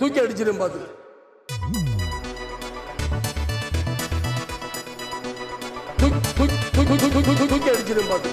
தூக்கி அடிச்சிடும் பாத்து. தூக்கி அடிச்சிடும் பாத்து. தூக்கி அடிச்சிடும் பாத்து.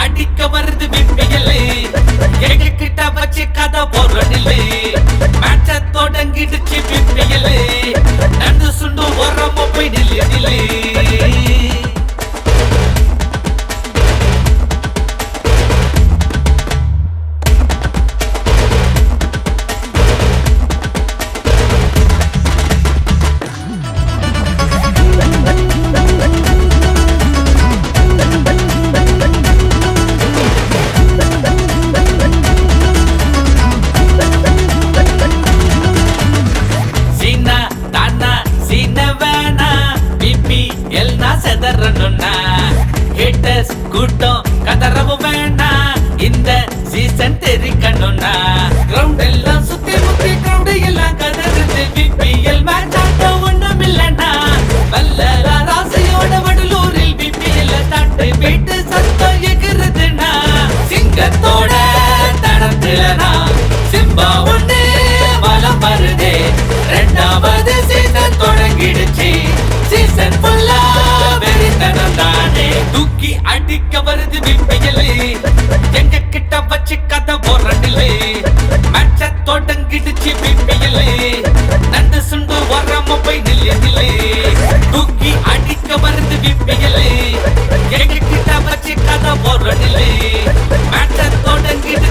அடிக்க வருது விப்பியலே எங்க கிட்ட வச்சு கதை போறடில்லே மேட்ச தொடங்கிடுச்சு விப்பியலே நண்டு சுண்டு ஓரமா போய் நில்லே கூட்டம் கதறவு வேணா இந்த சீசன் தெரிக்கணும்னா கிரவுண்ட் எல்லாம் சுத்தி முத்தி கிரவுண்ட் எல்லாம் கதறுது பிபிஎல் மேட்ச் ஆட்ட ஒண்ணும் இல்லனா வல்லல ராசையோட வடலூரில் பிபிஎல் தட்டு வீட்டு சத்தம் எகிறதுனா சிங்கத்தோட தடத்துலனா சிம்பா ஒண்ணு வலம் வருதே ரெண்டாவது சீசன் தொடங்கிடுச்சு சீசன் ஃபுல்லா வெறித்தனம் தானே தூக்கி அடிக்க வருது விப்பியலே எங்க கிட்ட வச்சு கதை போறடில்லே மேட்ச தொடங்கிடுச்சு விப்பியலே நண்டு சுண்டு வராம போய் நில்லே தூக்கி அடிக்க வருது விப்பியலே எங்க கிட்ட வச்சு கதை போறடில்லே மேட்ச தொடங்கிடு